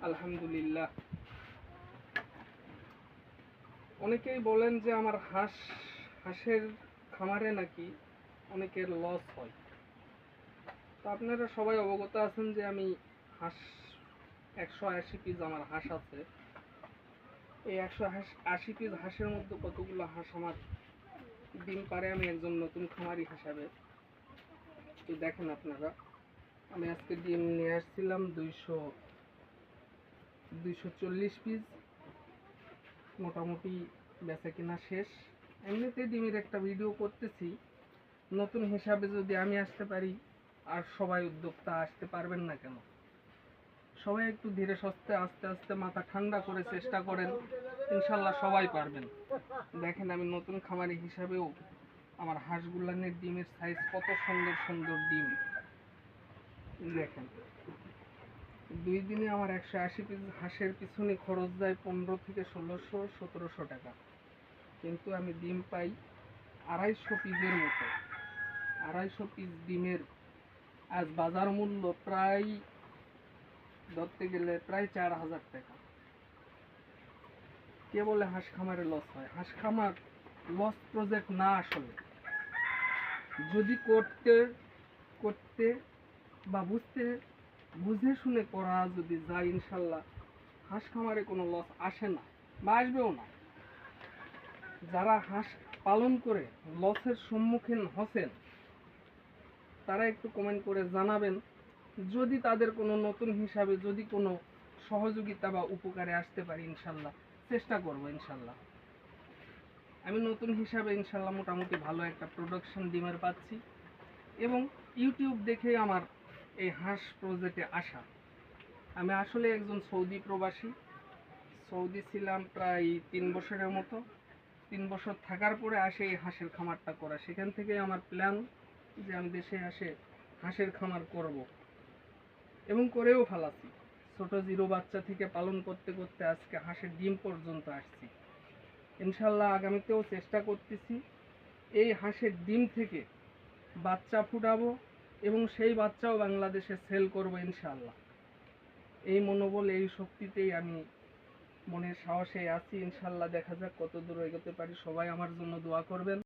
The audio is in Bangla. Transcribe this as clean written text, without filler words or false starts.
আলহামদুলিল্লাহ। অনেকেই বলেন যে আমার হাঁসের খামারে নাকি অনেকের লস হয়। তো আপনারা সবাই অবগত আছেন যে আমি হাঁস 180 পিস আমার হাঁস আছে। এই 180 পিস হাঁসের মধ্যে কতগুলো হাঁস আমার ডিম পারে আমি একজন নতুন খামারি হিসাবে। তো দেখেন আপনারা, আমি আজকে ডিম নিয়ে আসছিলাম 240 পিস। মোটামুটি বেচা কিনা শেষ। এমনিতে ডিমের একটা ভিডিও করতেছি, নতুন হিসাবে যদি আমি আসতে পারি আর সবাই উদ্যোক্তা আসতে পারবেন না কেন? সবাই একটু ধীরে সুস্থে আস্তে আস্তে মাথা ঠান্ডা করে চেষ্টা করেন, ইনশাল্লাহ সবাই পারবেন। দেখেন আমি নতুন খামারি হিসাবেও আমার হাঁসগুলানের ডিমের সাইজ কত সুন্দর সুন্দর ডিম। দেখেন 2 দিনে আমার 180 পিস হাঁসের পিছনে খরচ যায় 15 থেকে 1600-1700 টাকা, কিন্তু আমি ডিম পাই 250 পিসের মতো। 250 পিস ডিমের আজ বাজার মূল্য প্রায় ধরতে গেলে প্রায় 4000 টাকা। কে বলে হাঁস খামারে লস হয়? হাঁস খামার লস প্রজেক্ট না, আসলে যদি করতে বা বুঝে শুনে করা যদি যায়, ইনশাল্লাহ হাঁস খামারে কোনো লস আসে না বা আসবেও না। যারা হাঁস পালন করে লসের সম্মুখীন হচ্ছেন তারা একটু কমেন্ট করে জানাবেন, যদি তাদের কোনো নতুন হিসাবে যদি কোনো সহযোগিতা বা উপকারে আসতে পারি ইনশাল্লাহ চেষ্টা করব। ইনশাল্লাহ আমি নতুন হিসাবে ইনশাল্লাহ মোটামুটি ভালো একটা প্রোডাকশন ডিমের পাচ্ছি, এবং ইউটিউব দেখে আমার এই হাঁস প্রজেক্টে আসা। আমি আসলে একজন সৌদি প্রবাসী। সৌদি ছিলাম প্রায় 3 বছরের মতো। 3 বছর থাকার পরে আসে এই হাঁসের খামারটা করা। সেখান থেকে আমার প্ল্যান যে আমি দেশে আসে হাঁসের খামার করব, এবং করেও ফেলাছি। ছোট জিরো বাচ্চা থেকে পালন করতে করতে আজকে হাঁসের ডিম পর্যন্ত আসছি। ইনশাল্লাহ আগামীতেও চেষ্টা করতেছি এই হাঁসের ডিম থেকে বাচ্চা ফুটাবো এবং সেই বাচ্চাও বাংলাদেশে সেল করব ইনশাল্লাহ। এই মনোবল, এই শক্তিতেই আমি মনের সাহসে আছি। ইনশাল্লাহ দেখা যাক কত দূর এগোতে পারি। সবাই আমার জন্য দোয়া করবেন।